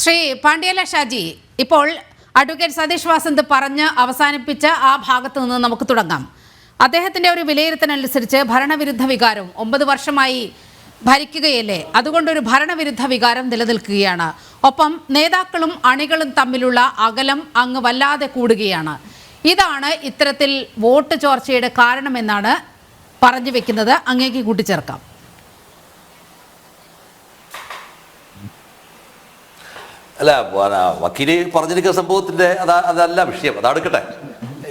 ശ്രീ പാണ്ഡ്യല ഷാജി, ഇപ്പോൾ അഡ്വക്കേറ്റ് സതീഷ് വാസന്ത് പറഞ്ഞ് അവസാനിപ്പിച്ച ആ ഭാഗത്ത് നിന്ന് നമുക്ക് തുടങ്ങാം. അദ്ദേഹത്തിൻ്റെ ഒരു വിലയിരുത്തലനുസരിച്ച് ഭരണവിരുദ്ധ വികാരം 9 വർഷമായി ഭരിക്കുകയല്ലേ, അതുകൊണ്ടൊരു ഭരണവിരുദ്ധ വികാരം നിലനിൽക്കുകയാണ്. ഒപ്പം നേതാക്കളും അണികളും തമ്മിലുള്ള അകലം അങ്ങ് വല്ലാതെ കൂടുകയാണ്. ഇതാണ് ഇത്തരത്തിൽ വോട്ട് ചോർച്ചയുടെ കാരണമെന്നാണ് പറഞ്ഞു വെക്കുന്നത്. അങ്ങേക്ക് കൂട്ടിച്ചേർക്കാം. അല്ല, വക്കീല് പറഞ്ഞിരിക്കുന്ന സംഭവത്തിന്റെ അതല്ല വിഷയം, അതെടുക്കട്ടെ.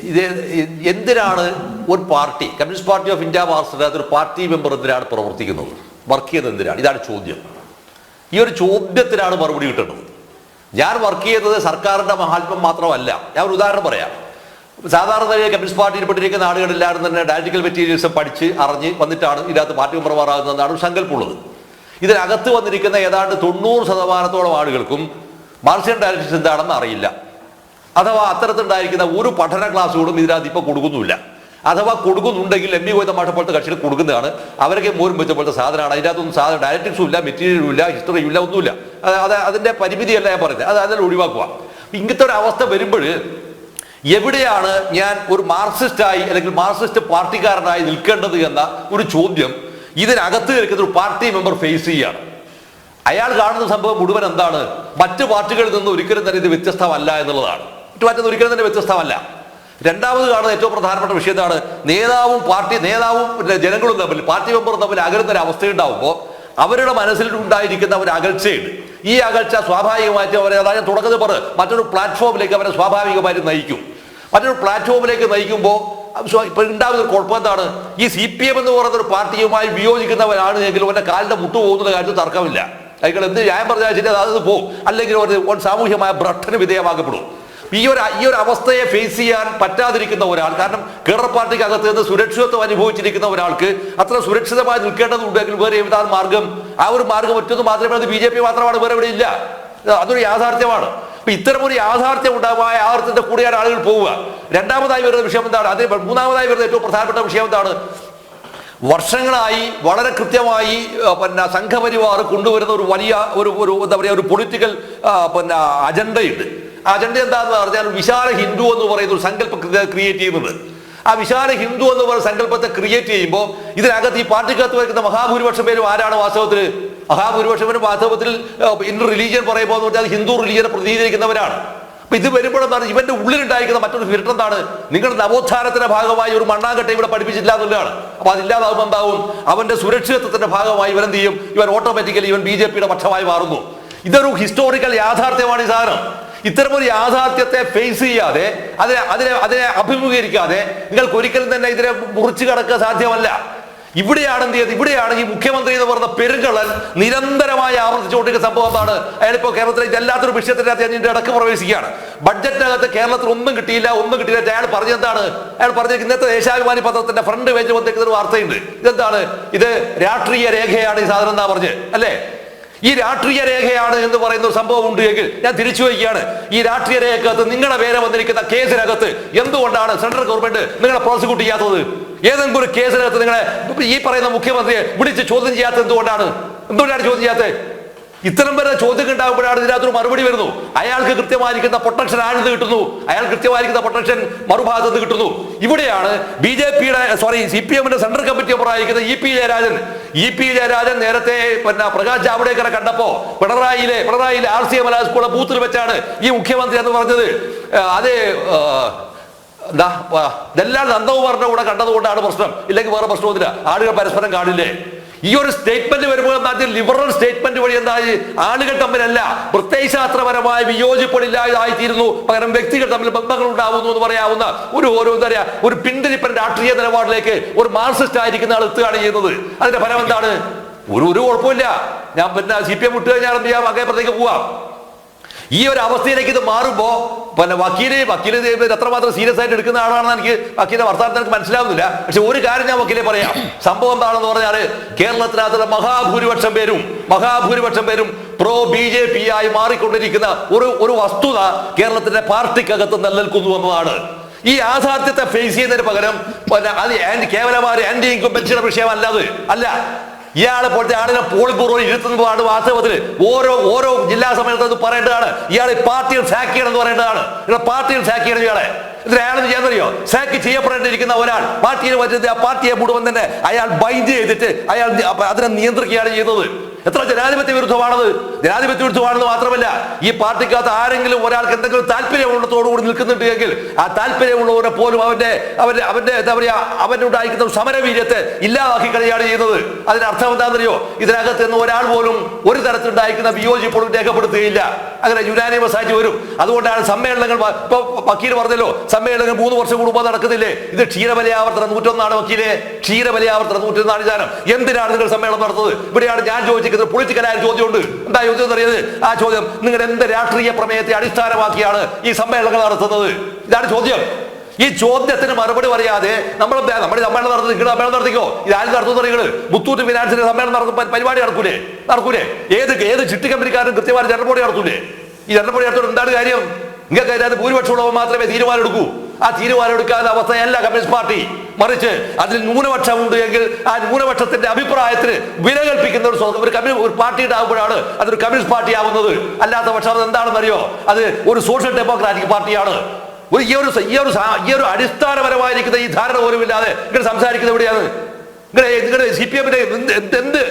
ഇത് എന്തിനാണ് ഒരു party, communist party of India Marxist ഒരു പാർട്ടി മെമ്പർ എന്തിനാണ് പ്രവർത്തിക്കുന്നത്, വർക്ക് ചെയ്യുന്നത് എന്തിനാണ്? ഇതാണ് ചോദ്യം. ഈ ഒരു ചോദ്യത്തിനാണ് മറുപടി കിട്ടേണ്ടത്. ഞാൻ വർക്ക് ചെയ്യുന്നത് സർക്കാരിന്റെ മഹാത്മ്യം മാത്രമല്ല. ഞാൻ ഒരു ഉദാഹരണം പറയാം. സാധാരണ കമ്മ്യൂണിസ്റ്റ് പാർട്ടിയിൽ പെട്ടിരിക്കുന്ന ആളുകളെല്ലാവരും തന്നെ ഡയലക്റ്റിക്കൽ മെറ്റീരിയൽസും പഠിച്ച് അറിഞ്ഞ് വന്നിട്ടാണ് ഇതിനകത്ത് പാർട്ടി മെമ്പർമാരാകുന്നതെന്നാണ് സങ്കല്പമുള്ളത്. ഇതിനകത്ത് വന്നിരിക്കുന്ന ഏതാണ്ട് 90% ആളുകൾക്കും മാർക്സിയൻ ഡയലക്റ്റിക്സ് എന്താണെന്ന് അറിയില്ല. അഥവാ അത്തരത്തിലുണ്ടായിരിക്കുന്ന ഒരു പഠന ക്ലാസ്സുകളും ഇതിനകത്ത് ഇപ്പോൾ കൊടുക്കുന്നില്ല. അഥവാ കൊടുക്കുന്നുണ്ടെങ്കിൽ MB ഗോവിന്ദ മാഷ പോലത്തെ കക്ഷികൾ കൊടുക്കുന്നതാണ്. അവരൊക്കെ മോരും വെച്ച പോലത്തെ സാധനമാണ്. അതിനകത്തൊന്നും ഡയലക്റ്റിക്സും ഇല്ല, മെറ്റീരിയലും ഇല്ല, ഹിസ്റ്ററിയും ഇല്ല, ഒന്നുമില്ല. അതിന്റെ പരിമിതിയല്ല ഞാൻ പറയുന്നത്. അതെല്ലാം ഒഴിവാക്കുക. ഇങ്ങനത്തെ ഒരു അവസ്ഥ വരുമ്പോൾ എവിടെയാണ് ഞാൻ ഒരു മാർക്സിസ്റ്റായി അല്ലെങ്കിൽ മാർക്സിസ്റ്റ് പാർട്ടിക്കാരനായി നിൽക്കേണ്ടത് എന്ന ഒരു ചോദ്യം ഇതിനകത്ത് നിൽക്കുന്ന ഒരു പാർട്ടി മെമ്പർ ഫേസ് ചെയ്യുകയാണ്. അയാൾ കാണുന്ന സംഭവം മുഴുവൻ എന്താണ്? മറ്റു പാർട്ടികളിൽ നിന്ന് ഒരിക്കലും തന്നെ ഇത് വ്യത്യസ്തമല്ല എന്നുള്ളതാണ്. മറ്റൊന്നും ഒരിക്കലും തന്നെ വ്യത്യസ്തമല്ല. രണ്ടാമത് കാണുന്ന ഏറ്റവും പ്രധാനപ്പെട്ട വിഷയം എന്താണ്? നേതാവും ജനങ്ങളും തമ്മിൽ, പാർട്ടി മെമ്പറും തമ്മിൽ അകലുന്ന ഒരു അവസ്ഥയുണ്ടാവുമ്പോൾ അവരുടെ മനസ്സിൽ ഉണ്ടായിരിക്കുന്ന ഒരു അകൽച്ചയുണ്ട്. ഈ അകൽച്ച സ്വാഭാവികമായിട്ട് അവരെ, അതായത് തുടക്കത്തിൽ മറ്റൊരു പ്ലാറ്റ്ഫോമിലേക്ക് അവരെ സ്വാഭാവികമായിട്ട് നയിക്കും. മറ്റൊരു പ്ലാറ്റ്ഫോമിലേക്ക് നയിക്കുമ്പോൾ ഇപ്പൊ ഉണ്ടാകുന്ന ഒരു കുഴപ്പം എന്താണ്? ഈ CPM എന്ന് പറയുന്ന ഒരു പാർട്ടിയുമായി വിയോജിക്കുന്നവരാണ് എങ്കിലും അവന്റെ കാലിന്റെ മുട്ടു പോകുന്ന കാര്യത്തിൽ തർക്കമില്ല. അയാൾ എന്ത് ന്യായം പറഞ്ഞാൽ ശരി, അത് പോകും. അല്ലെങ്കിൽ ഒരു സാമൂഹ്യമായ ഭ്രഷ്ടന് വിധേയമാക്കപ്പെടും. ഈ ഒരു അവസ്ഥയെ ഫേസ് ചെയ്യാൻ പറ്റാതിരിക്കുന്ന ഒരാൾ, കാരണം കേഡർ പാർട്ടിക്ക് അകത്ത് നിന്ന് സുരക്ഷിതത്വം അനുഭവിച്ചിരിക്കുന്ന ഒരാൾക്ക് അത്ര സുരക്ഷിതമായി നിൽക്കേണ്ടതുണ്ടെങ്കിൽ വേറെ ഏതാണ് മാർഗം? ആ ഒരു മാർഗം ഒറ്റൊന്നും മാത്രമേ അത് BJP മാത്രമാണ്, വേറെ എവിടെ ഇല്ല. അതൊരു യാഥാർത്ഥ്യമാണ്. അപ്പൊ ഇത്തരം ഒരു യാഥാർത്ഥ്യം ഉണ്ടാകുമ്പോൾ ആ യാഥാർത്ഥ്യത്തിന്റെ കൂടെയാണ് ആളുകൾ പോവുക. രണ്ടാമതായി വരുന്ന വിഷയം എന്താണ്? അതേ മൂന്നാമതായി വരുന്ന ഏറ്റവും പ്രധാനപ്പെട്ട വിഷയം എന്താണ്? വർഷങ്ങളായി വളരെ കൃത്യമായി സംഘപരിവാർ കൊണ്ടുവരുന്ന ഒരു വലിയ എന്താ പറയുക, ഒരു പൊളിറ്റിക്കൽ അജണ്ടയുണ്ട്. ആ അജണ്ട എന്താണെന്ന് പറഞ്ഞാൽ വിശാല ഹിന്ദു എന്ന് പറയുന്ന ഒരു സങ്കല്പം ക്രിയേറ്റ് ചെയ്യുന്നത്. ആ വിശാല ഹിന്ദു എന്ന് പറയുന്ന സങ്കല്പത്തെ ക്രിയേറ്റ് ചെയ്യുമ്പോൾ ഇതിനകത്ത് ഈ പാർട്ടിക്കകത്ത് വരുന്ന മഹാഭൂരിപക്ഷം പേരും ആരാണ് വാസ്തവത്തിൽ? മഹാഭൂരിപക്ഷം പേരും വാസ്തവത്തിൽ ഇന്റർ റിലീജിയൻ പറയുമ്പോൾ എന്ന് പറഞ്ഞാൽ ഹിന്ദു റിലീജിയനെ പ്രതിനിധീകരിക്കുന്നവരാണ്. അപ്പൊ ഇത് വരുമ്പോഴെന്താണ് ഇവന്റെ ഉള്ളിലുണ്ടായിരിക്കുന്ന മറ്റൊരു ഫിൽട്ടർ എന്താണ്? നിങ്ങളുടെ നവോത്ഥാനത്തിന്റെ ഭാഗമായി ഒരു മണ്ണാങ്കട്ട ഇവിടെ പഠിപ്പിച്ചില്ല എന്നുള്ളതാണ്. അപ്പൊ അതില്ലാതാകുമ്പോൾ എന്താവും? അവന്റെ സുരക്ഷിതത്വത്തിന്റെ ഭാഗമായി ഇവൻ എന്ത് ചെയ്യും? ഇവൻ ഓട്ടോമാറ്റിക്കലി ഇവൻ BJPയുടെ പക്ഷമായി മാറുന്നു. ഇതൊരു ഹിസ്റ്റോറിക്കൽ യാഥാർത്ഥ്യമാണ് ഈ സാധനം. ഇത്തരമൊരു യാഥാർത്ഥ്യത്തെ ഫേസ് ചെയ്യാതെ അതിനെ അഭിമുഖീകരിക്കാതെ നിങ്ങൾക്ക് ഒരിക്കലും തന്നെ ഇതിനെ മുറിച്ചു കടക്കാൻ സാധ്യമല്ല. ഇവിടെയാണ് എന്ത് ചെയ്യുന്നത്? ഇവിടെയാണ് ഈ മുഖ്യമന്ത്രി എന്ന് പറയുന്ന പെരുങ്കള്ളൻ നിരന്തരമായി ആവർത്തിച്ചുകൊണ്ടിരിക്കുന്ന സംഭവം എന്താണ്? അയാളിപ്പോ കേരളത്തിലേക്ക് എല്ലാത്തൊരു വിഷയത്തിനകത്ത് അതിന്റെ ഇടക്ക് പ്രവേശിക്കുകയാണ്. ബഡ്ജറ്റിനകത്ത് കേരളത്തിൽ ഒന്നും കിട്ടിയില്ല. അയാൾ പറഞ്ഞെന്താണ്? അയാൾ പറഞ്ഞ ഇന്നത്തെ ദേശാഭിമാനി പത്രത്തിന്റെ ഫ്രണ്ട് പേജ് വന്നിരിക്കുന്ന ഒരു വാർത്തയുണ്ട്. ഇതെന്താണ്? ഇത് രാഷ്ട്രീയ രേഖയാണ് ഈ സാധനം എന്നാ പറഞ്ഞ്, അല്ലേ? ഈ രാഷ്ട്രീയ രേഖയാണ് എന്ന് പറയുന്ന ഒരു സംഭവം ഉണ്ട് എങ്കിൽ ഞാൻ തിരിച്ചു വയ്ക്കുകയാണ്. ഈ രാഷ്ട്രീയ രേഖക്കകത്ത് നിങ്ങളുടെ പേരെ വന്നിരിക്കുന്ന കേസിനകത്ത് എന്തുകൊണ്ടാണ് സെൻട്രൽ ഗവൺമെന്റ് നിങ്ങളെ പ്രോസിക്യൂട്ട് ചെയ്യാത്തത്? ഏതെങ്കിലും ഒരു കേസിനകത്ത് നിങ്ങളെ ഈ പറയുന്ന മുഖ്യമന്ത്രിയെ വിളിച്ച് ചോദ്യം ചെയ്യാത്തത് എന്തുകൊണ്ടാണ് ചോദ്യം ചെയ്യാത്തത്? ഇത്തരം വരെ ചോദ്യം ഉണ്ടാകുമ്പോഴാണ് ഇതിനകത്തൊരു മറുപടി വരുന്നു. അയാൾക്ക് കൃത്യമായിരിക്കുന്ന പ്രൊട്ടക്ഷൻ ആഴ്ന്ന് കിട്ടുന്നു, അയാൾ കൃത്യമായിരിക്കുന്ന പ്രൊട്ടക്ഷൻ മറുഭാഗത്ത് നിന്ന് കിട്ടുന്നു. ഇവിടെയാണ് CPMന്റെ സെൻട്രൽ കമ്മിറ്റി മെമ്പറായിരിക്കുന്ന EP ജയരാജൻ നേരത്തെ പ്രകാശ് ജാവ്ദേക്കറെ കണ്ടപ്പോ പിണറായിയിലെ RCM സ്കൂളിലെ ബൂത്തിൽ വെച്ചാണ് ഈ മുഖ്യമന്ത്രി എന്ന് പറഞ്ഞത്. അത് ഇതെല്ലാം നന്ദകുമാറിന്റെ കൂടെ കണ്ടതുകൊണ്ടാണ് പ്രശ്നം, ഇല്ലെങ്കിൽ വേറെ പ്രശ്നമൊന്നുമില്ല. ആളുകൾ പരസ്പരം കാണില്ലേ? ഈ ഒരു സ്റ്റേറ്റ്മെന്റ് വരുമ്പോൾ ലിബറൽ സ്റ്റേറ്റ്മെന്റ് വഴി എന്തായി? ആളുകൾ തമ്മിലല്ല പ്രത്യയശാസ്ത്രപരമായ വിയോജിപ്പില്ലാതായിത്തീരുന്നു, പകരം വ്യക്തികൾ തമ്മിൽ ബന്ധങ്ങൾ ഉണ്ടാവുന്നു എന്ന് പറയാവുന്ന ഒരു പിന്തിരിപ്പൻ രാഷ്ട്രീയ നിലപാടിലേക്ക് ഒരു മാർക്സിസ്റ്റ് ആയിരിക്കുന്ന ആൾ എത്തുകയാണ് ചെയ്യുന്നത്. അതിന്റെ ഫലം എന്താണ്? ഒരു കുഴപ്പമില്ല. ഞാൻ CPM വിട്ടു കഴിഞ്ഞാൽ എന്ത് ചെയ്യാം? അങ്ങേപ്പുറത്തേക്ക് പോവാം. ഈ ഒരു അവസ്ഥയിലേക്ക് ഇത് മാറുമ്പോ വക്കീല് എത്രമാത്രം സീരിയസ് ആയിട്ട് എടുക്കുന്ന ആളാണെന്ന് എനിക്ക് വക്കീലിന്റെ വർത്തമാനത്തിൽ എനിക്ക് മനസ്സിലാവുന്നില്ല. പക്ഷെ ഒരു കാര്യം ഞാൻ വക്കീലെ പറയാം. സംഭവം എന്താണെന്ന് പറഞ്ഞാൽ കേരളത്തിനകത്തുള്ള മഹാഭൂരിപക്ഷം പേരും BJP ആയി മാറിക്കൊണ്ടിരിക്കുന്ന ഒരു വസ്തുത കേരളത്തിന്റെ പാർട്ടിക്കകത്ത് നിലനിൽക്കുന്നു എന്നതാണ്. ഈ യാഥാർത്ഥ്യത്തെ ഫേസ് ചെയ്യുന്നതിന് പകരം അത് കേവലമായ ആന്റി ഇൻകംബൻസിയുടെ വിഷയമല്ല. അല്ല, ഇയാളെ പോലത്തെ ആളുകളെ പോളിംഗ് ബ്യൂറോയിൽ ഇരുത്തുന്നതാണ് വാസ്തവത്തിൽ ഓരോ ജില്ലാ സമ്മേളനത്തിൽ പറയേണ്ടതാണ്. ഇയാളെ പാർട്ടിയിൽ സാക്ക് ചെയ്യണം എന്ന് പറയേണ്ടതാണ്. പാർട്ടിയിൽ സാക്ക് ചെയ്യണം ഇയാളെ. ഇതിൽ അയാൾ ചെയ്യാന്നറിയോ? സാക്ക് ചെയ്യപ്പെടേണ്ടിയിരിക്കുന്ന ഒരാൾ പാർട്ടിയെ പറ്റുന്നത് ആ പാർട്ടിയെ മുഴുവൻ തന്നെ അയാൾ ബൈൻഡ് ചെയ്തിട്ട് അയാൾ അതിനെ നിയന്ത്രിക്കുകയാണ് ചെയ്യുന്നത്. എത്ര ജനാധിപത്യ വിരുദ്ധമാണത്! ജനാധിപത്യ വിരുദ്ധമാണെന്ന് മാത്രമല്ല, ഈ പാർട്ടിക്കകത്ത് ആരെങ്കിലും ഒരാൾക്ക് എന്തെങ്കിലും താല്പര്യമുള്ളതോടുകൂടി നിൽക്കുന്നുണ്ട് എങ്കിൽ ആ താല്പര്യമുള്ളവരെ പോലും അവന്റെ എന്താ പറയാ അവനുണ്ടായിരിക്കുന്ന സമരവീര്യത്തെ ഇല്ലാതാക്കി കളിയാണ് ചെയ്യുന്നത്. അതിനർത്ഥം എന്താണെന്നറിയോ? ഇതിനകത്ത് നിന്ന് ഒരാൾ പോലും ഒരു തരത്തിലുണ്ടായിരിക്കുന്ന വിയോജിപ്പോഴും രേഖപ്പെടുത്തുകയില്ല. അങ്ങനെ യുനാനിമസ് ആയിട്ട് വരും. അതുകൊണ്ടാണ് സമ്മേളനങ്ങൾ ഇപ്പൊ വക്കീൽ പറഞ്ഞല്ലോ, സമ്മേളനങ്ങൾ 3 വർഷം കൂടുമ്പോൾ നടക്കുന്നില്ലേ? ഇത് ക്ഷീരബലിയാവർത്തന 101 വക്കീലെ, ക്ഷീരബലിയാവർത്തന 101 ജാനം. എന്തിനാണ് നിങ്ങൾ സമ്മേളനം നടത്തുന്നത്? ഇവിടെയാണ് ഞാൻ ചോദിക്കുന്നത്. പൊളിറ്റിക്കലായ ചോദ്യമുണ്ട്. എന്താ ചോദ്യം എന്നറിയത്? ആ ചോദ്യം, നിങ്ങൾ എന്ത് രാഷ്ട്രീയ പ്രമേയത്തെ അടിസ്ഥാനമാക്കിയാണ് ഈ സമ്മേളനങ്ങൾ നടത്തുന്നത്? ഇതാണ് ചോദ്യം. ഈ ചോദ്യത്തിന് മറുപടി പറയാതെ നമ്മൾ സമ്മേളനം നടത്തുന്നത് നിങ്ങൾ സമ്മേളനം നടത്തിക്കോ. ഇതാരും നടത്തുന്ന നിങ്ങൾ മുത്തൂറ്റ് ഫിനാൻസിന്റെ സമ്മേളനം നടത്തുമ്പോൾ പരിപാടി നടക്കൂലേ? ഏത് ചിട്ടി കമ്പനിക്കാരും കൃത്യമായി ജനറൽ നടത്തൂലേ? ഈ ജനറൽ നടത്തുന്നത് എന്താണ് കാര്യം? നിങ്ങൾക്ക് അതിനകത്ത് ഭൂരിപക്ഷമുള്ളവർ മാത്രമേ തീരുമാനം എടുക്കൂ. ആ തീരുമാനം എടുക്കാത്ത അവസ്ഥയല്ല കമ്മ്യൂണിസ്റ്റ് പാർട്ടി. മറിച്ച് അതിൽ ന്യൂനപക്ഷം ഉണ്ട് എങ്കിൽ ആ ന്യൂനപക്ഷത്തിന്റെ അഭിപ്രായത്തിന് വില കൽപ്പിക്കുന്ന ഒരു പാർട്ടിയുടെ ആകുമ്പോഴാണ് അതൊരു കമ്മ്യൂണിസ്റ്റ് പാർട്ടി ആവുന്നത്. അല്ലാത്ത പക്ഷം അത് എന്താണെന്നറിയോ? അത് ഒരു സോഷ്യൽ ഡെമോക്രാറ്റിക് പാർട്ടിയാണ്. ഈ ഒരു അടിസ്ഥാനപരമായിരിക്കുന്ന ഈ ധാരണ പോലുമില്ലാതെ നിങ്ങൾ സംസാരിക്കുന്നത് എവിടെയാണ്? നിങ്ങളുടെ CPM-ന്റെ എന്ത്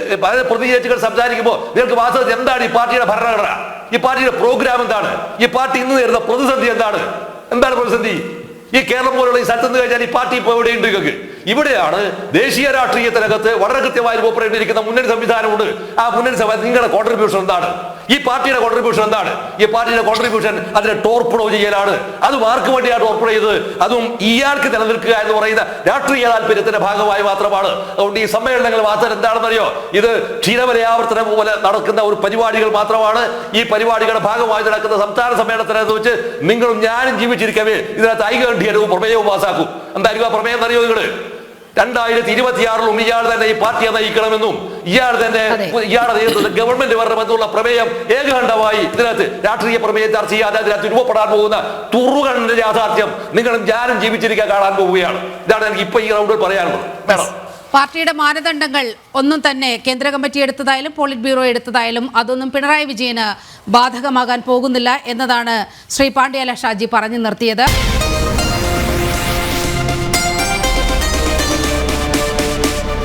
പ്രതിനിധികൾ സംസാരിക്കുമ്പോൾ നിങ്ങൾക്ക് വാസ്തവത്തിൽ എന്താണ് ഈ പാർട്ടിയുടെ ഭരണഘടന? ഈ പാർട്ടിയുടെ പ്രോഗ്രാം എന്താണ്? ഈ പാർട്ടി ഇന്ന് നേരിടുന്ന പ്രതിസന്ധി എന്താണ് പ്രതിസന്ധി? ഈ കേരളം പോലുള്ള ഈ സ്ഥലത്ത് നിന്ന് കഴിഞ്ഞാൽ ഈ പാർട്ടി ഇപ്പോൾ എവിടെയുണ്ട്? ഇവിടെയാണ് ദേശീയ രാഷ്ട്രീയത്തിനകത്ത് വളരെ കൃത്യമായി രൂപപ്പെടേണ്ടിയിരിക്കുന്ന മുന്നണി സംവിധാനമുണ്ട്. ആ മുന്നണി സംവിധാനം നിങ്ങളുടെ കോൺട്രിബ്യൂഷൻ എന്താണ്? ഈ പാർട്ടിയുടെ കോൺട്രിബ്യൂഷൻ എന്താണ്? ഈ പാർട്ടിയുടെ കോൺട്രിബ്യൂഷൻ അതിനെ ടോർപ്പിഡോ ചെയ്യലാണ്. അത് ആർക്ക് വേണ്ടിയാണ് ടോർപ്പിഡോ ചെയ്തത്? അതും ഇയാൾക്ക് നിലനിൽക്കുക എന്ന് പറയുന്ന രാഷ്ട്രീയ താല്പര്യത്തിന്റെ ഭാഗമായി മാത്രമാണ്. അതുകൊണ്ട് ഈ സമ്മേളനങ്ങൾ മാത്രം എന്താണെന്നറിയോ? ഇത് ക്ഷീരബലിയാവർത്തനം പോലെ നടക്കുന്ന ഒരു പരിപാടികൾ മാത്രമാണ്. ഈ പരിപാടികളുടെ ഭാഗമായി നടക്കുന്ന സംസ്ഥാന സമ്മേളനത്തിനകത്ത് വെച്ച് നിങ്ങളും ഞാനും ജീവിച്ചിരിക്കവേ ഇതിനകത്ത് ഐകകണ്ഠ്യവും പ്രമേയവും പാസാക്കും. എന്തായിരിക്കും ആ പ്രമേയം എന്നറിയോ നിങ്ങൾ? 2026 ഇയാൾ തന്നെ ഈ പാർട്ടിയെ നയിക്കണമെന്നും ഇയാളുടെ നേതൃത്വത്തിൽ ഗവൺമെന്റ് വരണമെന്നുള്ള പ്രമേയം ഏകകണ്ഠമായി ഇതിനകത്ത് രാഷ്ട്രീയ പ്രമേയം ചർച്ച ചെയ്യാതെ അതിനകത്ത് രൂപപ്പെടാൻ പോകുന്ന തുറുകണ്ഠ യാഥാർത്ഥ്യം നിങ്ങളും ഞാനും ജീവിച്ചിരിക്കാൻ കാണാൻ പോവുകയാണ്. ഇതാണ് എനിക്ക് ഇപ്പൊ ഈ റൗണ്ടിൽ പറയാനുള്ളത്. വേണം പാർട്ടിയുടെ മാനദണ്ഡങ്ങൾ ഒന്നും തന്നെ കേന്ദ്ര കമ്മിറ്റി എടുത്തതായാലും പോളിറ്റ് ബ്യൂറോ എടുത്തതായാലും അതൊന്നും പിണറായി വിജയന് ബാധകമാകാൻ പോകുന്നില്ല എന്നതാണ് ശ്രീ പാണ്ഡ്യാല ഷാജി പറഞ്ഞു നിർത്തിയത്.